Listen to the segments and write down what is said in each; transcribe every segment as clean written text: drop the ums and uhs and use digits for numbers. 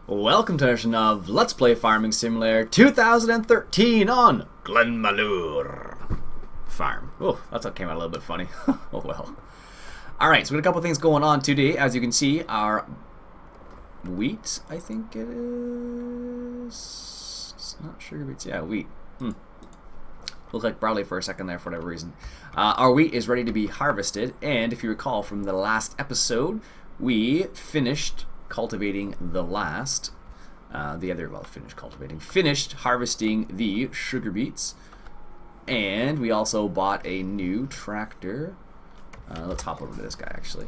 Welcome to edition of Let's Play Farming Simulator 2013 on Glenmalure Farm. Oh, that's what came out a little bit funny. Oh well. Alright, so we got a couple things going on today. As you can see, our wheat, I think it is. It's not sugar beets. Yeah, wheat. Looked like barley for a second there for whatever reason. Our wheat is ready to be harvested, and if you recall from the last episode, we finished cultivating the last, finished harvesting the sugar beets, and we also bought a new tractor. Let's hop over to this guy actually.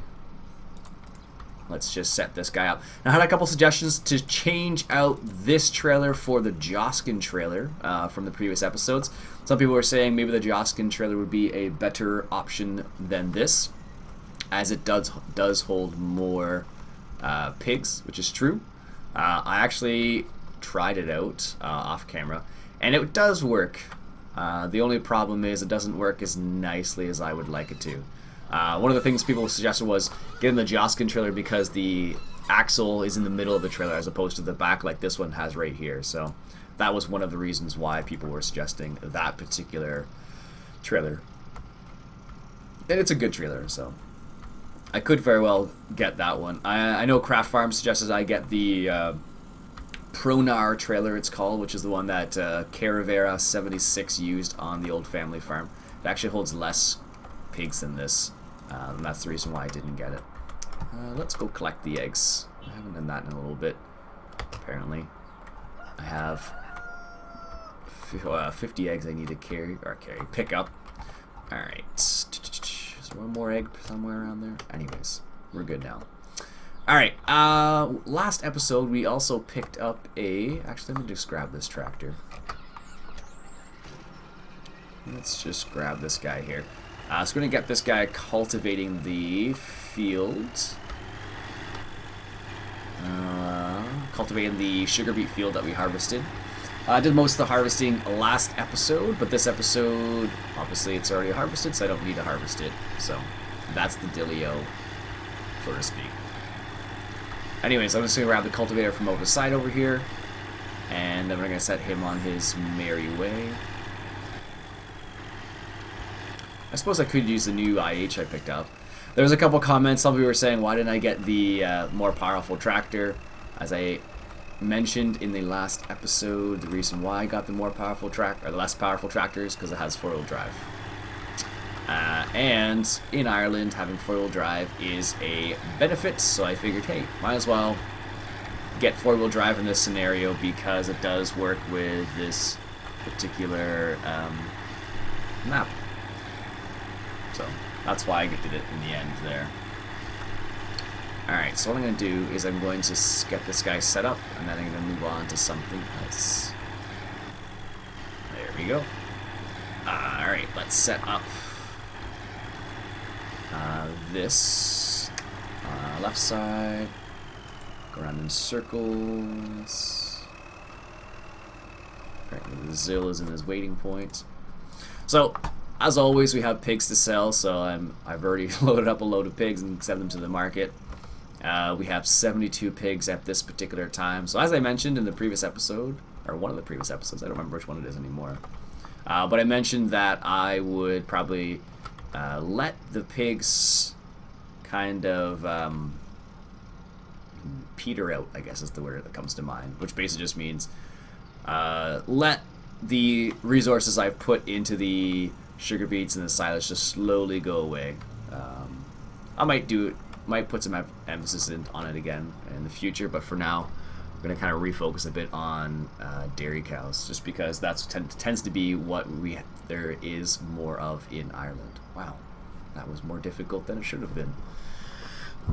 Let's just set this guy up. Now, I had a couple suggestions to change out this trailer for the Joskin trailer from the previous episodes. Some people were saying maybe the Joskin trailer would be a better option than this, as it does hold more pigs, which is true. I actually tried it out off camera, and it does work. The only problem is it doesn't work as nicely as I would like it to. One of the things people suggested was getting the Joskin trailer because the axle is in the middle of the trailer as opposed to the back like this one has right here. So that was one of the reasons why people were suggesting that particular trailer. And it's a good trailer, so I could very well get that one. I know Craft Farm suggested I get the Pronar trailer, it's called, which is the one that Caravera 76 used on the old family farm. It actually holds less pigs than this, and that's the reason why I didn't get it. Let's go collect the eggs. I haven't done that in a little bit, apparently. I have 50 eggs I need to pick up. Alright. Is there one more egg somewhere around there? Anyways, we're good now. Alright, last episode we also picked up a... Actually, let me just grab this tractor. Let's just grab this guy here. So we're going to get this guy cultivating the field. Cultivating the sugar beet field that we harvested. I did most of the harvesting last episode, but this episode, obviously it's already harvested, so I don't need to harvest it. So that's the Dealio, so to speak. Anyways, I'm just going to grab the cultivator from over the side over here, and then we're going to set him on his merry way. I suppose I could use the new IH I picked up. There was a couple comments, some people were saying, why didn't I get the more powerful tractor? As I mentioned in the last episode, the reason why I got the more powerful the less powerful tractors because it has four-wheel drive. And in Ireland, having four-wheel drive is a benefit, so I figured, hey, might as well get four-wheel drive in this scenario because it does work with this particular map. So that's why I did it in the end there. Alright, so what I'm going to do is I'm going to get this guy set up, and then I'm going to move on to something else. There we go. Alright, let's set up this left side. Go around in circles. Apparently the Zill is in his waiting point. So, as always, we have pigs to sell, so I've already loaded up a load of pigs and sent them to the market. We have 72 pigs at this particular time. So as I mentioned in the previous episode, or one of the previous episodes, I don't remember which one it is anymore. But I mentioned that I would probably let the pigs kind of peter out, I guess is the word that comes to mind. Which basically just means let the resources I've put into the sugar beets and the silage just slowly go away. I might put some emphasis on it again in the future, but for now, I'm going to kind of refocus a bit on dairy cows, just because that tends to be what there is more of in Ireland. Wow, that was more difficult than it should have been.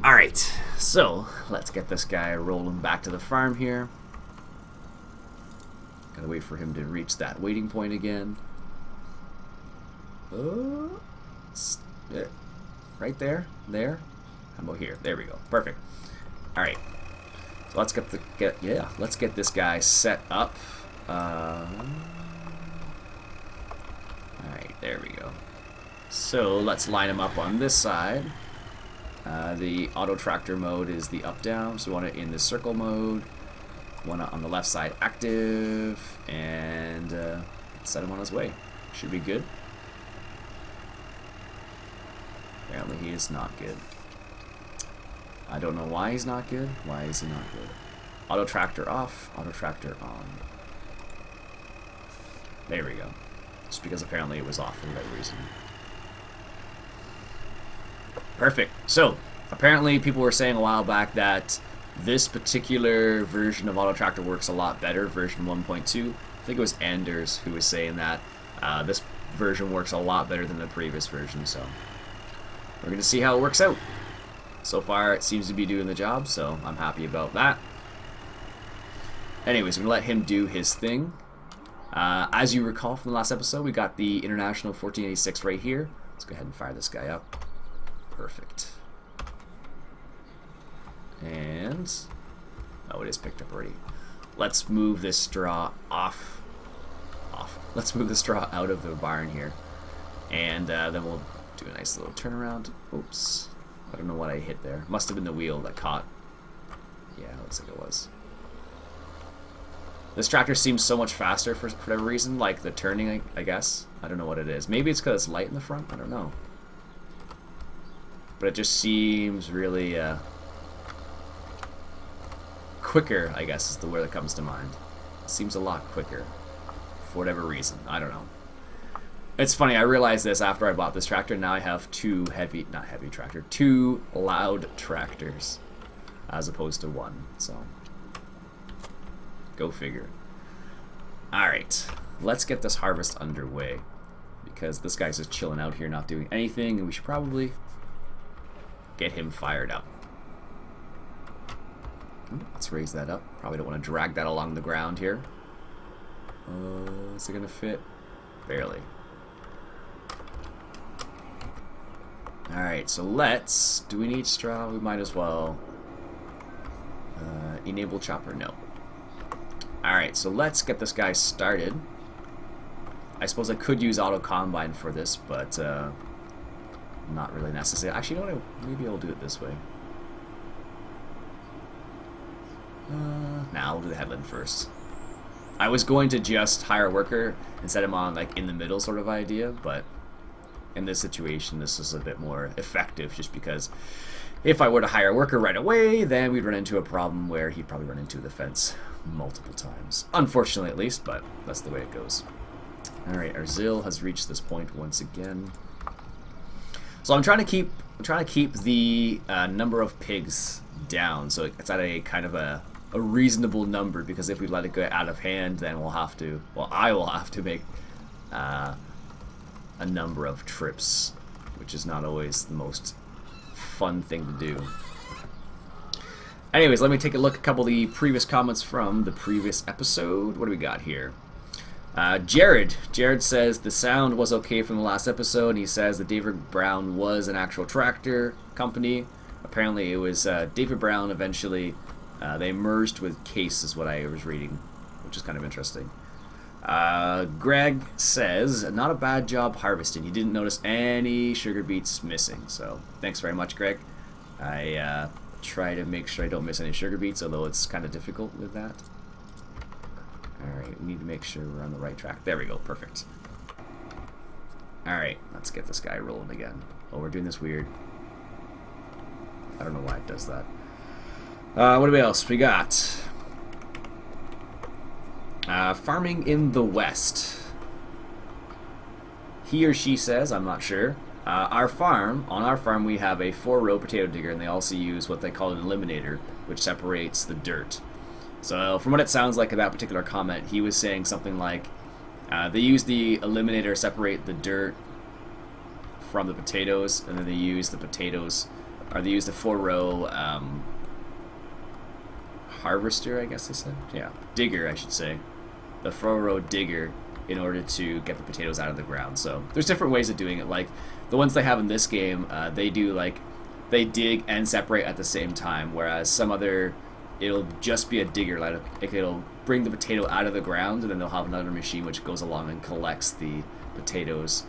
Alright, so let's get this guy rolling back to the farm here. Gotta wait for him to reach that waiting point again. Right there, How about here? There we go. Perfect. All right. So let's let's get this guy set up. All right, there we go. So let's line him up on this side. The auto tractor mode is the up down, so we want it in the circle mode. one on the left side active, and set him on his way. Should be good. Apparently he is not good. I don't know why he's not good. Why is he not good? Auto tractor off, auto tractor on. There we go. Just because apparently it was off for the right reason. Perfect. So, apparently people were saying a while back that this particular version of auto tractor works a lot better, version 1.2. I think it was Anders who was saying that this version works a lot better than the previous version, so we're going to see how it works out. So far, it seems to be doing the job, so I'm happy about that. Anyways, we're going to let him do his thing. As you recall from the last episode, we got the International 1486 right here. Let's go ahead and fire this guy up. Perfect. And... oh, it is picked up already. Let's move this straw off. Let's move the straw out of the barn here. And then we'll do a nice little turnaround. Oops. I don't know what I hit there. Must have been the wheel that caught. Yeah, looks like it was. This tractor seems so much faster for whatever reason, like the turning, I guess. I don't know what it is. Maybe it's because it's light in the front. I don't know. But it just seems really quicker, I guess, is the word that comes to mind. It seems a lot quicker for whatever reason. I don't know. It's funny, I realized this after I bought this tractor. Now I have two two loud tractors as opposed to one. So, go figure. Alright, let's get this harvest underway because this guy's just chilling out here not doing anything, and we should probably get him fired up. Let's raise that up. Probably don't want to drag that along the ground here. Is it going to fit? Barely. Alright, so let's... do we need straw? We might as well. Enable chopper? No. Alright, so let's get this guy started. I suppose I could use auto combine for this, but not really necessary. Actually, you know what? Maybe I'll do it this way. Nah, we'll do the headland first. I was going to just hire a worker and set him on like in the middle sort of idea, but in this situation this is a bit more effective just because if I were to hire a worker right away, then we'd run into a problem where he'd probably run into the fence multiple times. Unfortunately at least, but that's the way it goes. Alright, our Zill has reached this point once again. So I'm trying to keep the number of pigs down, so it's at a kind of a reasonable number, because if we let it go out of hand, then we'll have to, well, I will have to make a number of trips, which is not always the most fun thing to do. Anyways, let me take a look at a couple of the previous comments from the previous episode. What do we got here? Jared says the sound was okay from the last episode. He says that David Brown was an actual tractor company. Apparently it was David Brown eventually. They merged with Case is what I was reading, which is kind of interesting. Greg says, not a bad job harvesting. He didn't notice any sugar beets missing. So thanks very much, Greg. I try to make sure I don't miss any sugar beets, although it's kind of difficult with that. Alright, we need to make sure we're on the right track. There we go, perfect. Alright, let's get this guy rolling again. Oh, we're doing this weird. I don't know why it does that. What else we got? Farming in the West. He or she says, I'm not sure. On our farm we have a 4-row potato digger, and they also use what they call an eliminator, which separates the dirt. So from what it sounds like in that particular comment, he was saying something like they use the eliminator to separate the dirt from the potatoes, and then they use the potatoes, or they use the 4-row harvester, I guess they said. Yeah, digger, I should say. The 4-row digger in order to get the potatoes out of the ground. So there's different ways of doing it. Like the ones they have in this game, they do like they dig and separate at the same time, whereas some other it'll just be a digger, like it'll bring the potato out of the ground, and then they'll have another machine which goes along and collects the potatoes,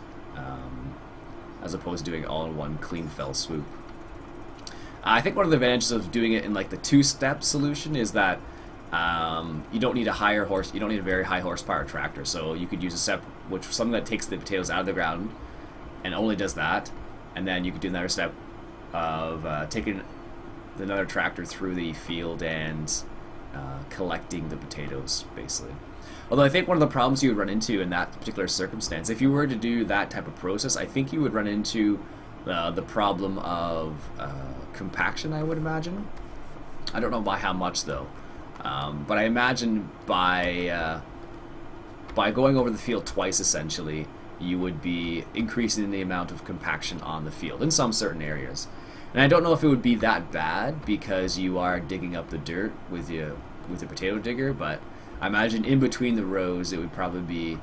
as opposed to doing it all in one clean fell swoop. I think one of the advantages of doing it in like the 2-step solution is that you don't need a you don't need a very high horsepower tractor, so you could use a step something that takes the potatoes out of the ground and only does that, and then you could do another step of taking another tractor through the field and collecting the potatoes, basically. Although I think one of the problems you would run into in that particular circumstance, if you were to do that type of process, I think you would run into the problem of compaction, I would imagine. I don't know by how much, though. But I imagine by going over the field twice, essentially, you would be increasing the amount of compaction on the field in some certain areas. And I don't know if it would be that bad because you are digging up the dirt with the potato digger, but I imagine in between the rows it would probably be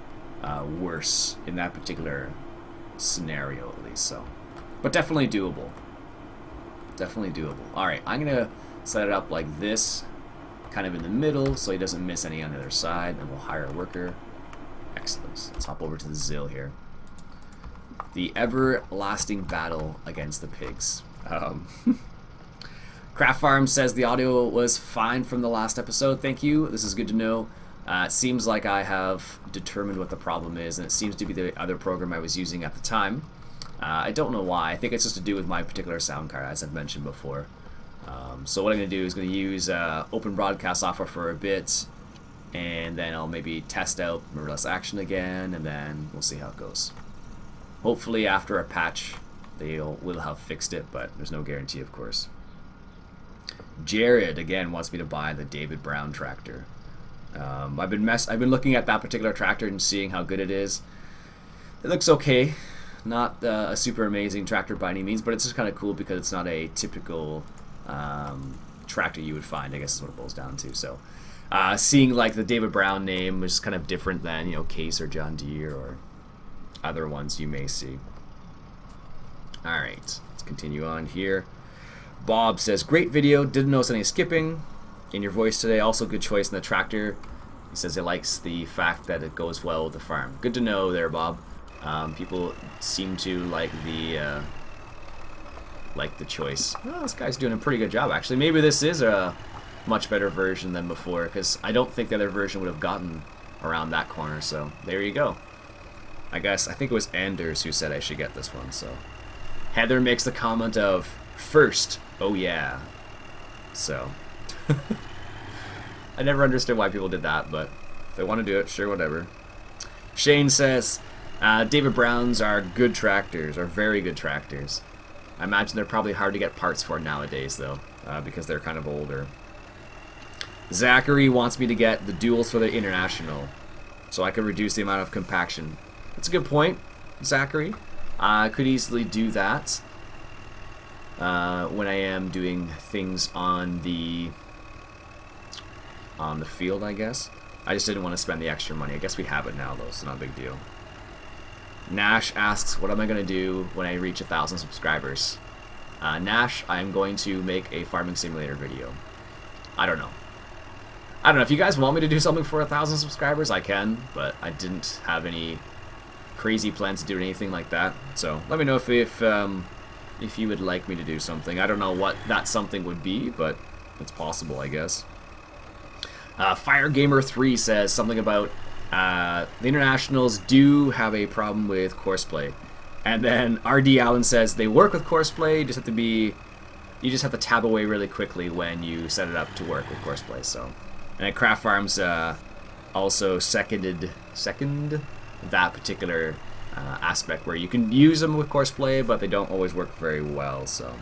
worse in that particular scenario, at least. So, but definitely doable. Definitely doable. All right, I'm gonna set it up like this, kind of in the middle, so he doesn't miss any on the other side. Then we'll hire a worker. Excellent. Let's hop over to the Zill here. The everlasting battle against the pigs. Craft Farm says the audio was fine from the last episode. Thank you. This is good to know. It seems like I have determined what the problem is, and it seems to be the other program I was using at the time. I don't know why. I think it's just to do with my particular sound card, as I've mentioned before. So what I'm going to do is going to use Open Broadcast software for a bit, and then I'll maybe test out Mirrorless Action again, and then we'll see how it goes. Hopefully after a patch will have fixed it, but there's no guarantee, of course. Jared again wants me to buy the David Brown tractor. I've been looking at that particular tractor and seeing how good it is. It looks okay, not a super amazing tractor by any means, but it's just kind of cool because it's not a typical tractor you would find, I guess is what it boils down to. So seeing like the David Brown name was kind of different than, you know, Case or John Deere or other ones you may see. All right, let's continue on here. Bob says, great video, didn't notice any skipping in your voice today. Also good choice in the tractor. He says he likes the fact that it goes well with the farm. Good to know there, Bob. People seem to like the choice. Oh, this guy's doing a pretty good job, actually. Maybe this is a much better version than before, because I don't think the other version would have gotten around that corner, so there you go. I think it was Anders who said I should get this one, so. Heather makes the comment of, first, oh yeah. So. I never understood why people did that, but if they want to do it, sure, whatever. Shane says, David Browns are good tractors, are very good tractors. I imagine they're probably hard to get parts for nowadays, though, because they're kind of older. Zachary wants me to get the duals for the International, so I can reduce the amount of compaction. That's a good point, Zachary. I could easily do that when I am doing things on the field, I guess. I just didn't want to spend the extra money. I guess we have it now, though, so not a big deal. Nash asks, what am I going to do when I reach 1,000 subscribers? Nash, I'm going to make a farming simulator video. I don't know. If you guys want me to do something for 1,000 subscribers, I can, but I didn't have any crazy plans to do anything like that. So let me know if you would like me to do something. I don't know what that something would be, but it's possible, I guess. FireGamer3 says something about the Internationals do have a problem with courseplay. And then RD Allen says they work with courseplay, you just have to tab away really quickly when you set it up to work with courseplay. So, and then Craft Farms also second that particular aspect where you can use them with courseplay, but they don't always work very well. So,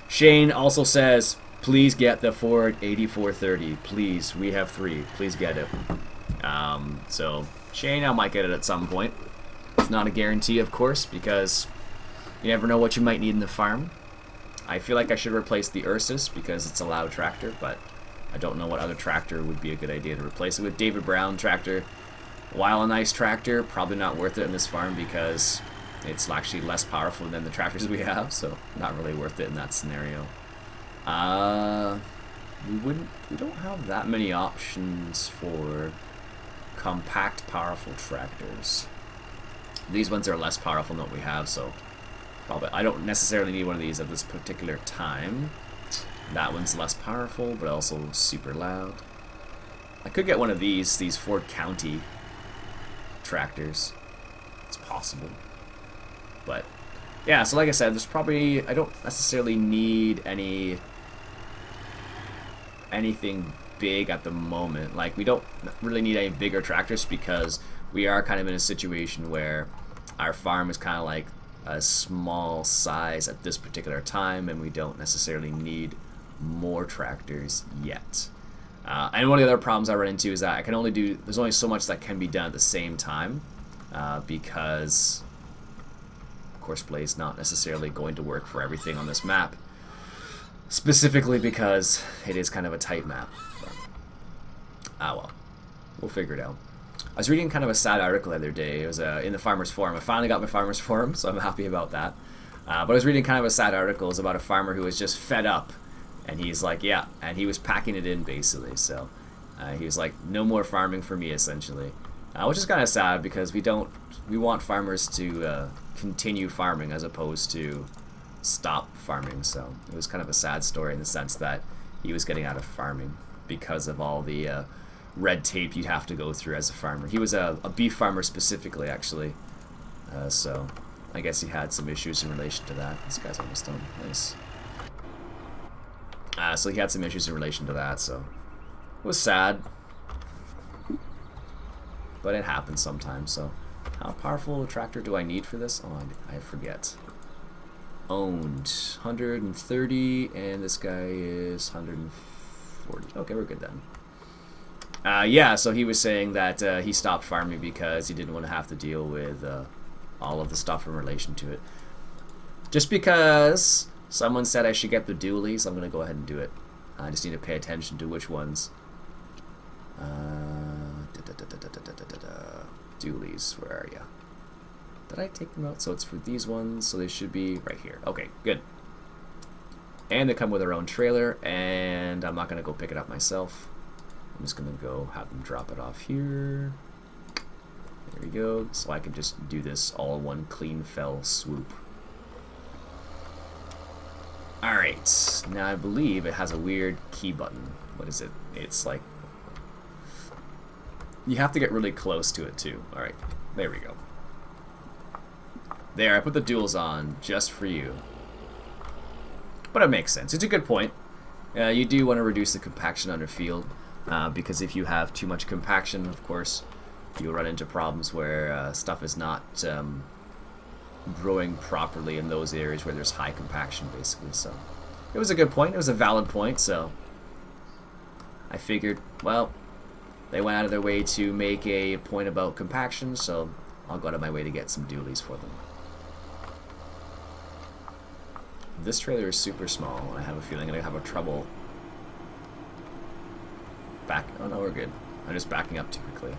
Shane also says, please get the Ford 8430. Please, we have 3. Please get it. So, Shane, I might get it at some point. It's not a guarantee, of course, because you never know what you might need in the farm. I feel like I should replace the Ursus because it's a loud tractor, but I don't know what other tractor would be a good idea to replace it with. David Brown tractor, while a nice tractor, probably not worth it in this farm because it's actually less powerful than the tractors we have, so not really worth it in that scenario. We don't have that many options for compact, powerful tractors. These ones are less powerful than what we have, so probably I don't necessarily need one of these at this particular time. That one's less powerful, but also super loud. I could get one of these Ford County tractors. It's possible. But yeah, so like I said, there's probably, I don't necessarily need anything big at the moment. Like, we don't really need any bigger tractors because we are kind of in a situation where our farm is kind of like a small size at this particular time, and we don't necessarily need more tractors yet. And one of the other problems I run into is that I can only do, there's only so much that can be done at the same time, because Courseplay is not necessarily going to work for everything on this map, specifically because it is kind of a tight map. But, well, we'll figure it out. I was reading kind of a sad article the other day. It was in the Farmer's Forum. I finally got my Farmer's Forum, so I'm happy about that. But I was reading kind of a sad article. It was about a farmer who was just fed up. And he's like, yeah, and he was packing it in, basically. So he was like, no more farming for me, essentially. Which is kind of sad because we want farmers to continue farming as opposed to stop farming. So it was kind of a sad story in the sense that he was getting out of farming because of all the red tape you'd have to go through as a farmer. He was a beef farmer specifically, actually. So I guess he had some issues in relation to that. This guy's almost done. Nice. So he had some issues in relation to that, so it was sad. But it happens sometimes, so how powerful a tractor do I need for this? Oh, I forget. Owned 130, and this guy is 140. Okay, we're good then. Yeah, so he was saying that he stopped farming because he didn't want to have to deal with all of the stuff in relation to it. Just because someone said I should get the dualies, I'm going to go ahead and do it. I just need to pay attention to which ones. Dualies, where are you? Did I take them out? So it's for these ones, so they should be right here. Okay, good. And they come with their own trailer, and I'm not going to go pick it up myself. I'm just going to go have them drop it off here. There we go. So I can just do this all in one clean fell swoop. Alright, now I believe it has a weird key button. What is it? It's like, you have to get really close to it too. Alright, there we go. There, I put the duals on just for you. But it makes sense. It's a good point. You do want to reduce the compaction on your field, because if you have too much compaction, of course, you'll run into problems where stuff is not growing properly in those areas where there's high compaction, basically. So it was a good point. It was a valid point. So I figured, well, they went out of their way to make a point about compaction, so I'll go out of my way to get some dualies for them. This trailer is super small, and I have a feeling I'm gonna have a trouble back. Oh no, we're good. I'm just backing up too quickly.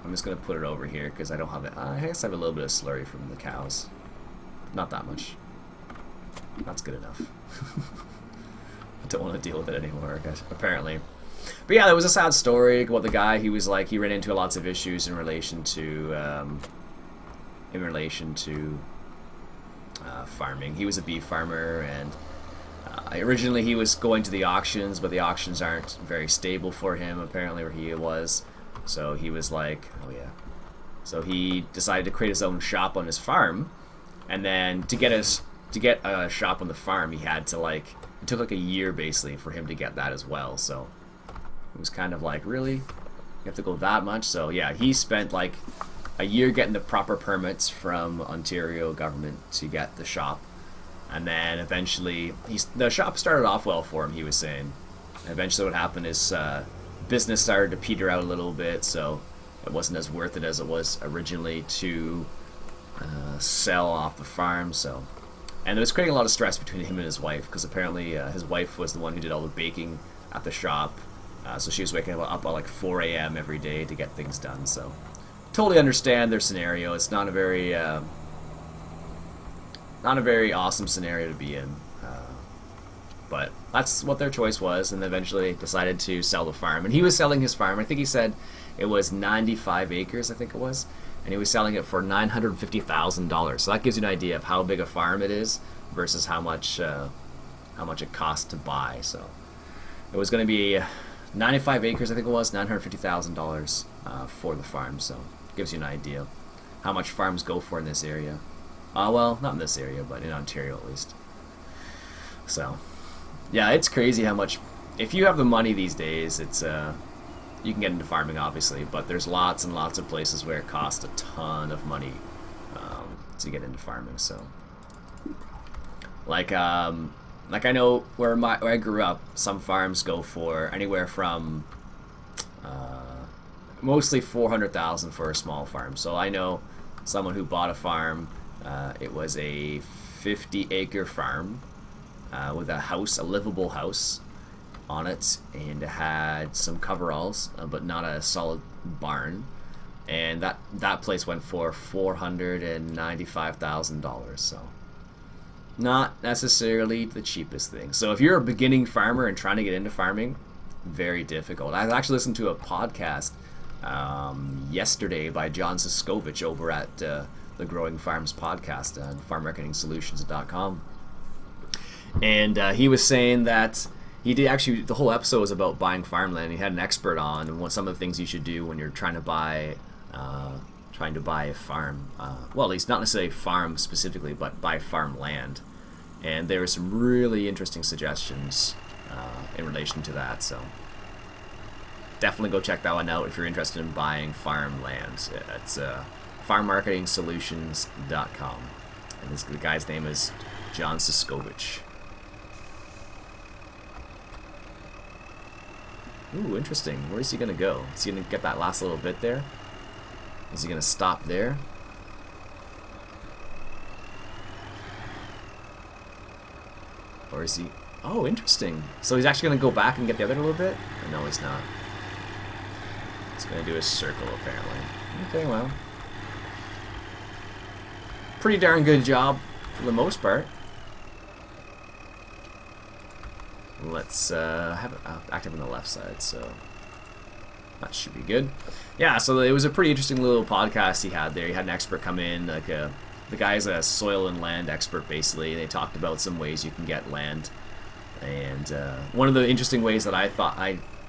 I'm just going to put it over here because I don't have it. I guess I have a little bit of slurry from the cows. Not that much. That's good enough. I don't want to deal with it anymore, I guess, apparently. But yeah, there was a sad story about the guy. He was like, he ran into lots of issues in relation to farming. He was a beef farmer, and originally he was going to the auctions, but the auctions aren't very stable for him, apparently, where he was. So he was like, oh yeah. So he decided to create his own shop on his farm, and then to get a shop on the farm, he had to it took like a year basically for him to get that as well. So it was kind of like, really? You have to go that much? So yeah, he spent like a year getting the proper permits from Ontario government to get the shop, and then eventually the shop started off well for him, he was saying. Eventually what happened is business started to peter out a little bit, so it wasn't as worth it as it was originally to sell off the farm. So, and it was creating a lot of stress between him and his wife, because apparently his wife was the one who did all the baking at the shop, so she was waking up at like 4 a.m. every day to get things done. So totally understand their scenario. It's not a very awesome scenario to be in. But that's what their choice was, and eventually decided to sell the farm. And he was selling his farm. I think he said it was 95 acres, I think it was. And he was selling it for $950,000. So that gives you an idea of how big a farm it is versus how much it costs to buy. So It was going to be 95 acres, I think it was, $950,000 for the farm. So gives you an idea how much farms go for in this area. Well, not in this area, but in Ontario at least. So, yeah, it's crazy how much. If you have the money these days, it's you can get into farming, obviously, but there's lots and lots of places where it costs a ton of money to get into farming. So, like I know where I grew up, some farms go for anywhere from mostly $400,000 for a small farm. So I know someone who bought a farm. It was a 50-acre farm with a house, a livable house on it, and it had some coveralls, but not a solid barn. And that place went for $495,000. So not necessarily the cheapest thing. So if you're a beginning farmer and trying to get into farming, very difficult. I actually listened to a podcast yesterday by John Siskovich over at the Growing Farms podcast on farmmarketingsolutions.com. And he was saying that he did actually, the whole episode was about buying farmland. He had an expert on and what some of the things you should do when you're trying to buy a farm. Well, at least not necessarily a farm specifically, but buy farmland. And there were some really interesting suggestions in relation to that. So definitely go check that one out if you're interested in buying farmland. It's farmmarketingsolutions.com. And the guy's name is John Siskovich. Ooh, interesting. Where is he going to go? Is he going to get that last little bit there? Is he going to stop there? Or is he... Oh, interesting. So he's actually going to go back and get the other little bit? Or no, he's not. He's going to do a circle, apparently. Okay, well. Pretty darn good job for the most part. Let's have it active on the left side, so that should be good. Yeah, so it was a pretty interesting little podcast he had there. He had an expert come in, like the guy's a soil and land expert, basically. They talked about some ways you can get land, and one of the interesting ways that I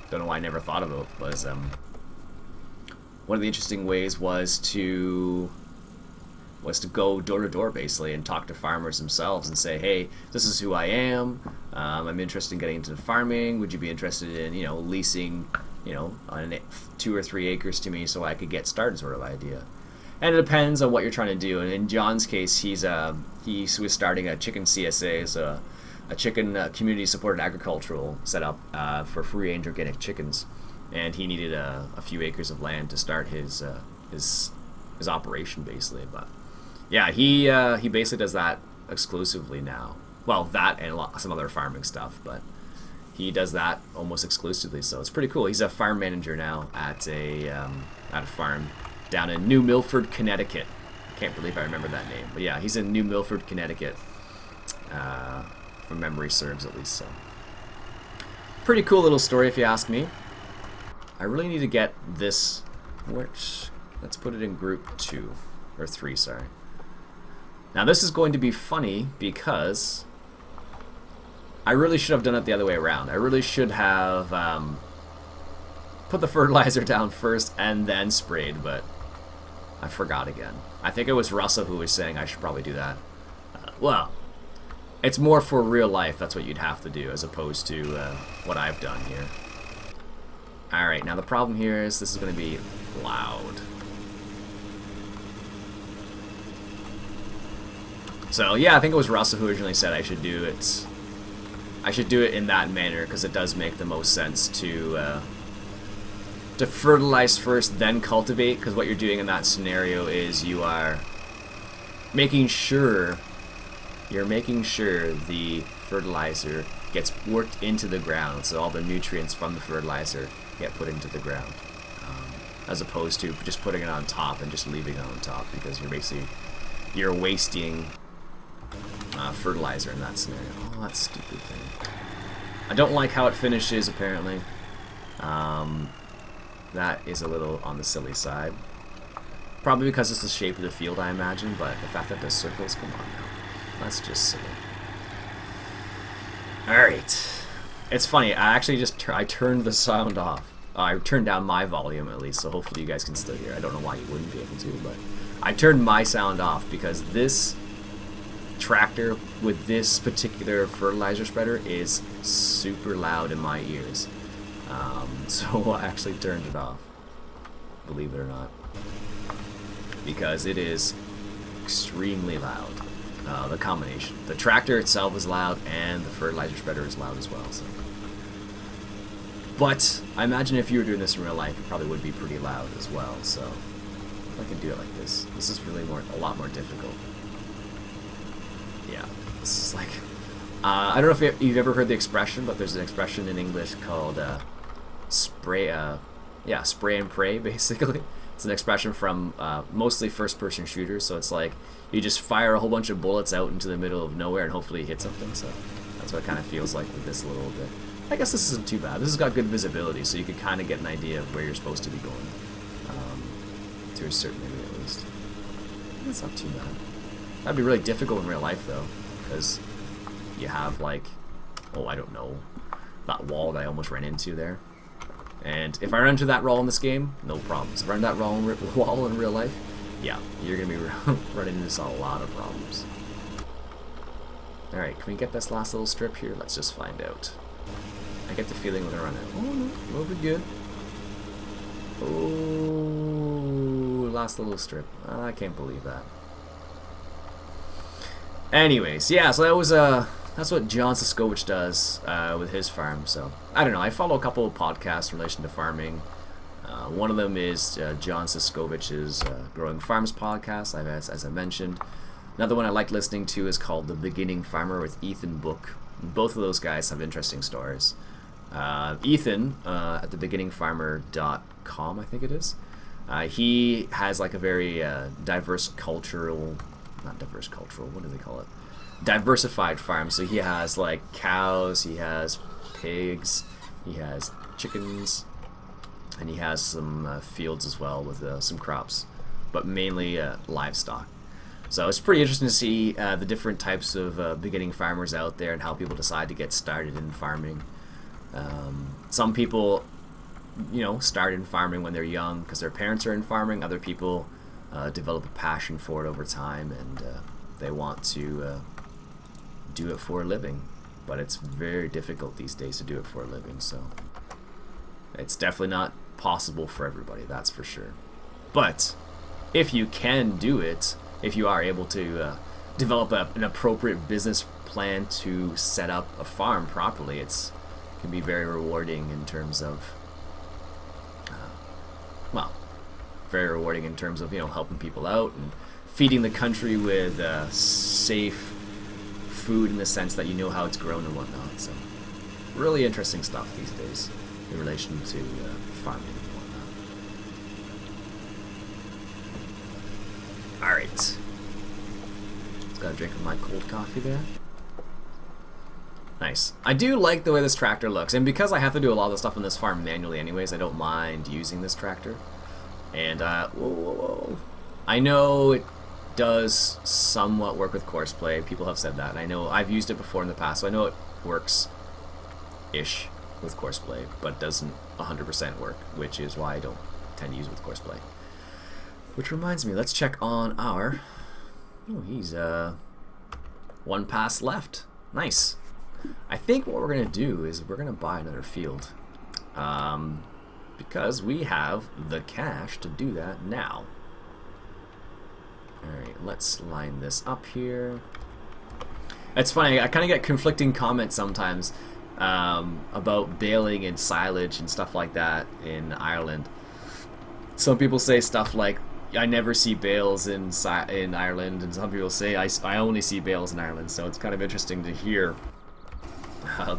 don't know why I never thought about was one of the interesting ways was to go door to door, basically, and talk to farmers themselves and say, hey, this is who I am. I'm interested in getting into farming. Would you be interested in, leasing, on 2 or 3 acres to me so I could get started, sort of idea. And it depends on what you're trying to do. And in John's case, he was starting a chicken CSA, so a chicken community supported agricultural setup for free range organic chickens, and he needed a few acres of land to start his operation, basically. But yeah, he basically does that exclusively now. Well, that and some other farming stuff, but he does that almost exclusively. So it's pretty cool. He's a farm manager now at a farm down in New Milford, Connecticut. I can't believe I remember that name, but yeah, he's in New Milford, Connecticut. If memory serves, at least. So pretty cool little story, if you ask me. I really need to get this. Let's put it in group 2 or 3. Sorry. Now this is going to be funny because I really should have done it the other way around. I really should have put the fertilizer down first and then sprayed, but I forgot again. I think it was Russell who was saying I should probably do that. Well, it's more for real life. That's what you'd have to do as opposed to what I've done here. Alright, now the problem here is this is going to be loud. So yeah, I think it was Russell who originally said I should do it. I should do it in that manner because it does make the most sense to fertilize first, then cultivate. Because what you're doing in that scenario is you are making sure the fertilizer gets worked into the ground, so all the nutrients from the fertilizer get put into the ground, as opposed to just putting it on top and just leaving it on top, because you're wasting fertilizer in that scenario. Oh, that stupid thing. I don't like how it finishes, apparently. That is a little on the silly side. Probably because it's the shape of the field, I imagine, but the fact that it does circles, come on now. That's just silly. Alright. It's funny. I actually just I turned the sound off. I turned down my volume at least, so hopefully you guys can still hear. I don't know why you wouldn't be able to, but I turned my sound off because this tractor with this particular fertilizer spreader is super loud in my ears. So I actually turned it off, believe it or not, because it is extremely loud. The combination. The tractor itself is loud and the fertilizer spreader is loud as well. So. But I imagine if you were doing this in real life, it probably would be pretty loud as well. So if I can do it like this, this is really a lot more difficult. Yeah, this is like, I don't know if you've ever heard the expression, but there's an expression in English called spray and pray, basically. It's an expression from mostly first-person shooters, so it's like you just fire a whole bunch of bullets out into the middle of nowhere and hopefully you hit something. So that's what it kind of feels like with this a little bit. I guess this isn't too bad. This has got good visibility, so you can kind of get an idea of where you're supposed to be going, to a certain degree at least. It's not too bad. That'd be really difficult in real life, though, because you have, like, oh, I don't know, that wall that I almost ran into there. And if I run into that wall in this game, no problems. If I run that wall in real life, yeah, you're going to be running into a lot of problems. Alright, can we get this last little strip here? Let's just find out. I get the feeling we're going to run out. Oh, no, we'll be good. Oh, last little strip. I can't believe that. Anyways, yeah, so that was that's what John Siskowicz does with his farm. So I don't know. I follow a couple of podcasts in relation to farming. One of them is John Siskowicz's Growing Farms podcast, as I mentioned. Another one I like listening to is called The Beginning Farmer with Ethan Book. Both of those guys have interesting stories. Ethan at thebeginningfarmer.com, I think it is. He has like a very diverse cultural, not diverse cultural, what do they call it? Diversified farm. So he has like cows, he has pigs, he has chickens, and he has some fields as well with some crops, but mainly livestock. So it's pretty interesting to see the different types of beginning farmers out there and how people decide to get started in farming. Some people, start in farming when they're young because their parents are in farming. Other people develop a passion for it over time, and they want to do it for a living. But it's very difficult these days to do it for a living, so it's definitely not possible for everybody, that's for sure. But if you can do it, if you are able to develop an appropriate business plan to set up a farm properly, it can be very rewarding in terms of, helping people out and feeding the country with safe food in the sense that you know how it's grown and whatnot. So really interesting stuff these days in relation to farming and whatnot. Alright. Just got a drink of my cold coffee there. Nice. I do like the way this tractor looks, and because I have to do a lot of the stuff on this farm manually anyways, I don't mind using this tractor. And, whoa. I know it does somewhat work with courseplay. People have said that, and I know I've used it before in the past, so I know it works-ish with courseplay, but doesn't 100% work, which is why I don't tend to use it with courseplay. Which reminds me, let's check on our... Oh, he's one pass left. Nice. I think what we're going to do is we're going to buy another field. Because we have the cash to do that now. Alright, let's line this up here. It's funny, I kind of get conflicting comments sometimes about baling and silage and stuff like that in Ireland. Some people say stuff like, I never see bales in Ireland, and some people say I only see bales in Ireland, so it's kind of interesting to hear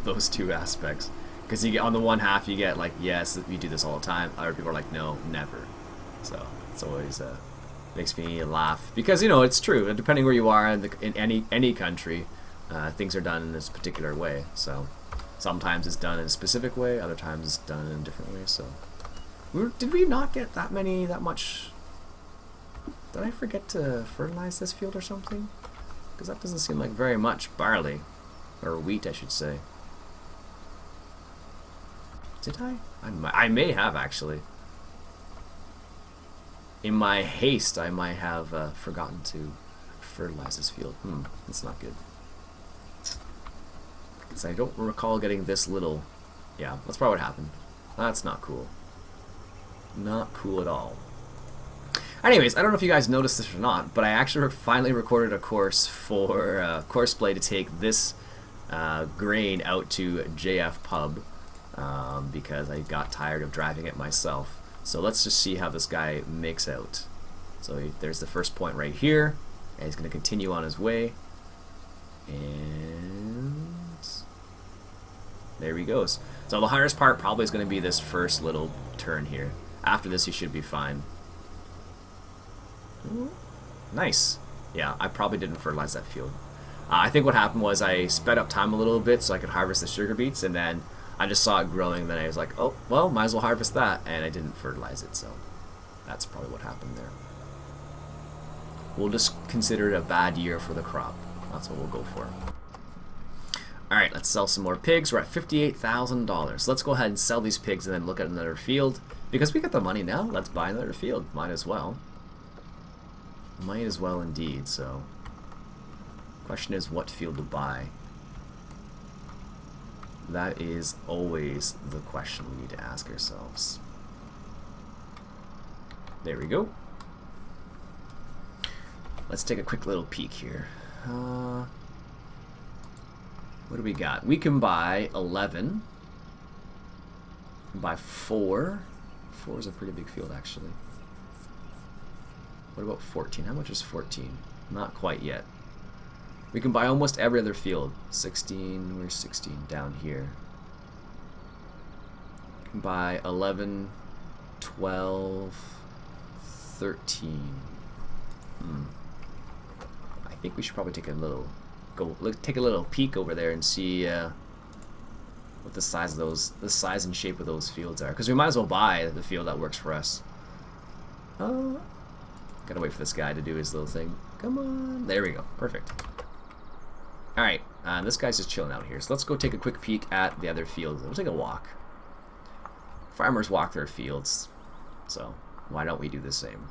those two aspects. Because you get, on the one half you get like, yes, we do this all the time. Other people are like, no, never. So it's always makes me laugh because it's true. Depending where you are in any country, things are done in this particular way. So sometimes it's done in a specific way, other times it's done in a different way. So did we not get that much? Did I forget to fertilize this field or something? Because that doesn't seem like very much barley or wheat, I should say. Did I? I may have, actually. In my haste, I might have forgotten to fertilize this field. That's not good. Because I don't recall getting this little... Yeah, that's probably what happened. That's not cool. Not cool at all. Anyways, I don't know if you guys noticed this or not, but I actually finally recorded a course for Courseplay to take this grain out to JF Pub because I got tired of driving it myself. So let's just see how this guy makes out. So there's the first point right here, and he's going to continue on his way. And there he goes. So the hardest part probably is going to be this first little turn here. After this, he should be fine. Nice. Yeah, I probably didn't fertilize that field. I think what happened was I sped up time a little bit so I could harvest the sugar beets, and then I just saw it growing, and then I was like, oh, well, might as well harvest that, and I didn't fertilize it, so that's probably what happened there. We'll just consider it a bad year for the crop. That's what we'll go for. Alright, let's sell some more pigs. We're at $58,000. Let's go ahead and sell these pigs and then look at another field. Because we got the money now, let's buy another field. Might as well. Might as well indeed, so... Question is what field to buy. That is always the question we need to ask ourselves. There we go. Let's take a quick little peek here. What do we got? We can buy 11. We can buy 4. 4 is a pretty big field, actually. What about 14? How much is 14? Not quite yet. We can buy almost every other field. 16, where's 16? Down here. We can buy 11, 12, 13. I think we should probably take a little take a little peek over there and see what the size and shape of those fields are. Because we might as well buy the field that works for us. Gotta wait for this guy to do his little thing. Come on. There we go. Perfect. Alright, this guy's just chilling out here. So let's go take a quick peek at the other fields. We'll take a walk. Farmers walk their fields, so why don't we do the same?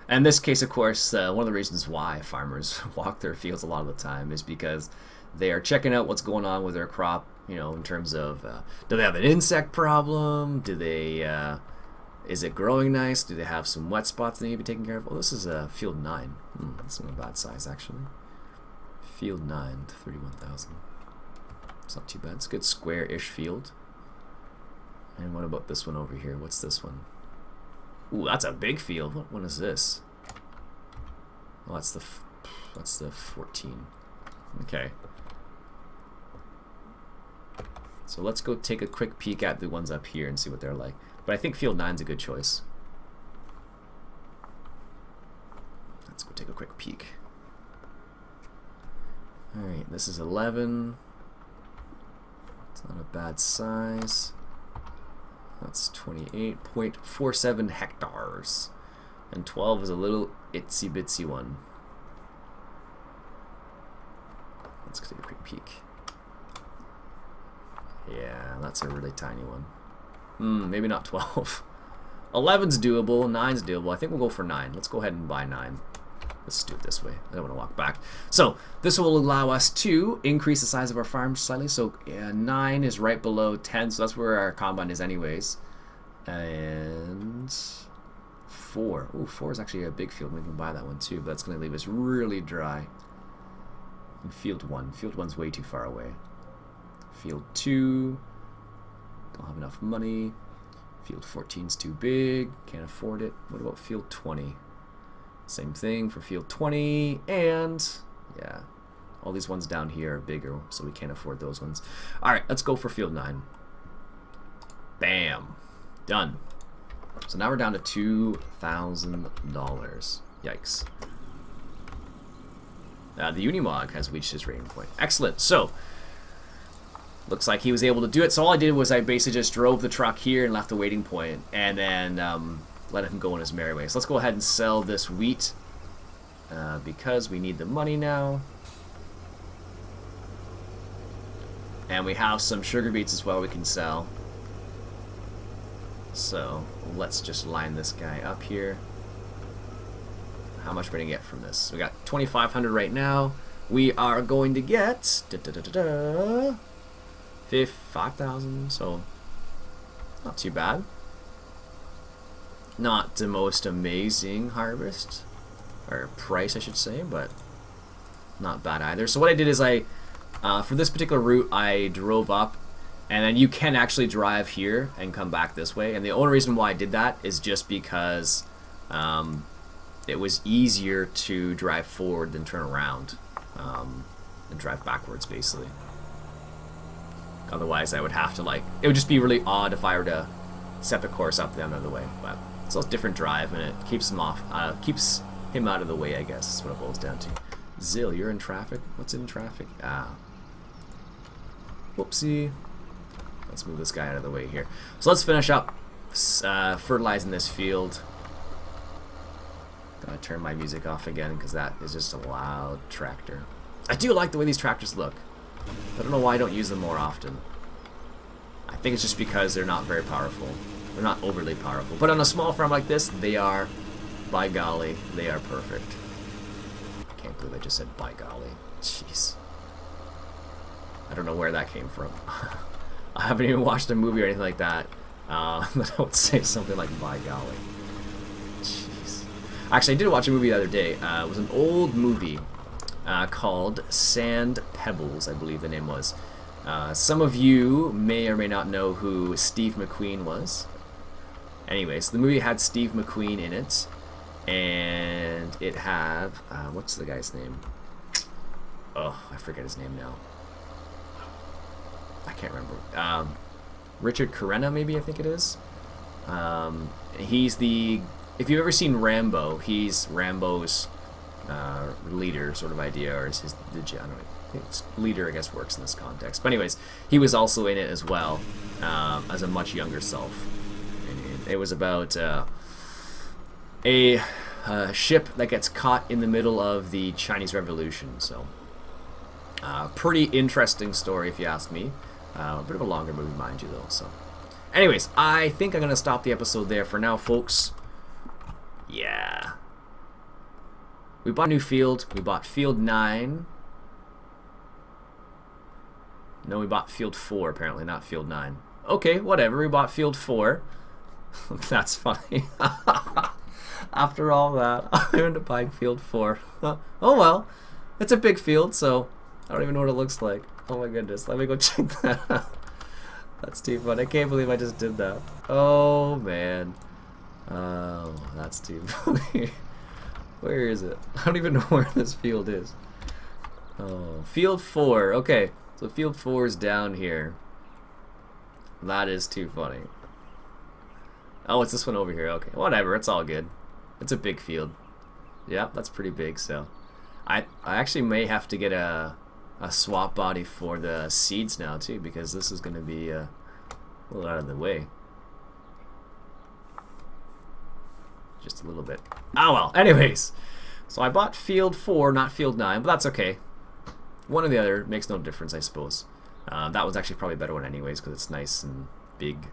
And in this case, of course, one of the reasons why farmers walk their fields a lot of the time is because they are checking out what's going on with their crop, you know, in terms of, do they have an insect problem? Do they, is it growing nice? Do they have some wet spots they need to be taken care of? Oh, this is field 9. That's not a bad size, actually. Field 9, 31,000. It's not too bad. It's a good square-ish field. And what about this one over here? What's this one? Ooh, that's a big field. What one is this? Oh, that's the 14. Okay. So let's go take a quick peek at the ones up here and see what they're like. But I think field 9's a good choice. Let's go take a quick peek. Alright, this is 11. It's not a bad size. That's 28.47 hectares. And 12 is a little itsy bitsy one. Let's take a quick peek. Yeah, that's a really tiny one. Maybe not 12. 11's doable, 9's doable. I think we'll go for 9. Let's go ahead and buy 9. Let's do it this way. I don't want to walk back. So this will allow us to increase the size of our farm slightly. So 9 is right below 10, so that's where our combine is anyways. And 4. Ooh, 4 is actually a big field. We can buy that one too, but that's going to leave us really dry. And field 1. Field 1's way too far away. Field 2. Don't have enough money. Field 14's too big. Can't afford it. What about field 20? Same thing for field 20, and yeah, all these ones down here are bigger, so we can't afford those ones. Alright, let's go for field 9. Bam. Done. So now we're down to $2,000. Yikes. The Unimog has reached his rating point. Excellent. So, looks like he was able to do it. So all I did was I basically just drove the truck here and left the waiting point, and then let him go on his merry way. So let's go ahead and sell this wheat because we need the money now. And we have some sugar beets as well we can sell. So let's just line this guy up here. How much we're going to get from this? We got 2,500 right now. We are going to get 5,000, so not too bad. Not the most amazing harvest, or price I should say, but not bad either. So what I did is for this particular route, I drove up, and then you can actually drive here and come back this way. And the only reason why I did that is just because it was easier to drive forward than turn around and drive backwards, basically. Otherwise, I would have to it would just be really odd if I were to set the course up the other way. But it's a different drive, and it keeps him keeps him out of the way, I guess. That's what it boils down to. Zill, you're in traffic? What's in traffic? Ah. Whoopsie. Let's move this guy out of the way here. So let's finish up fertilizing this field. Gotta turn my music off again because that is just a loud tractor. I do like the way these tractors look. I don't know why I don't use them more often. I think it's just because they're not very powerful. They're not overly powerful. But on a small farm like this, they are, by golly, they are perfect. I can't believe I just said by golly. Jeez. I don't know where that came from. I haven't even watched a movie or anything like that that I would say something like by golly. Jeez. Actually, I did watch a movie the other day. It was an old movie called Sand Pebbles, I believe the name was. Some of you may or may not know who Steve McQueen was. Anyways, the movie had Steve McQueen in it, and it had what's the guy's name? Oh, I forget his name now. I can't remember. Richard Carena, maybe, I think it is. He's the... If you've ever seen Rambo, he's Rambo's leader sort of idea, or is his... I don't know, I think leader, I guess, works in this context. But anyways, he was also in it as well, as a much younger self. And it was about a ship that gets caught in the middle of the Chinese Revolution. So, pretty interesting story, if you ask me. A bit of a longer movie, mind you, though. So, anyways, I think I'm going to stop the episode there for now, folks. Yeah. We bought a new field. We bought field 9. No, we bought field 4, apparently, not field 9. Okay, whatever. We bought field 4. That's funny. After all that, I ended up buying field 4. Oh, well. It's a big field, so I don't even know what it looks like. Oh my goodness, let me go check that out. That's too fun. I can't believe I just did that. Oh man. Oh, that's too funny. Where is it? I don't even know where this field is. Oh, field 4. Okay, so field 4 is down here. That is too funny. Oh, it's this one over here. Okay, whatever. It's all good. It's a big field. Yeah, that's pretty big. So, I actually may have to get a swap body for the seeds now too, because this is going to be a little out of the way. Just a little bit. Oh well, anyways. So I bought field 4, not field 9, but that's okay. One or the other makes no difference, I suppose. That was actually probably a better one anyways, because it's nice and big.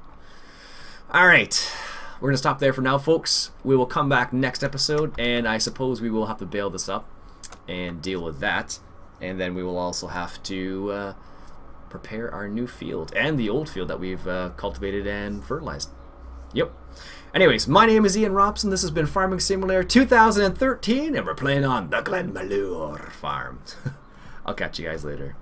Alright, we're going to stop there for now, folks. We will come back next episode, and I suppose we will have to bail this up and deal with that. And then we will also have to prepare our new field and the old field that we've cultivated and fertilized. Yep. Anyways, my name is Iain Robson. This has been Farming Simulator 2013, and we're playing on the Glenmalure farm. I'll catch you guys later.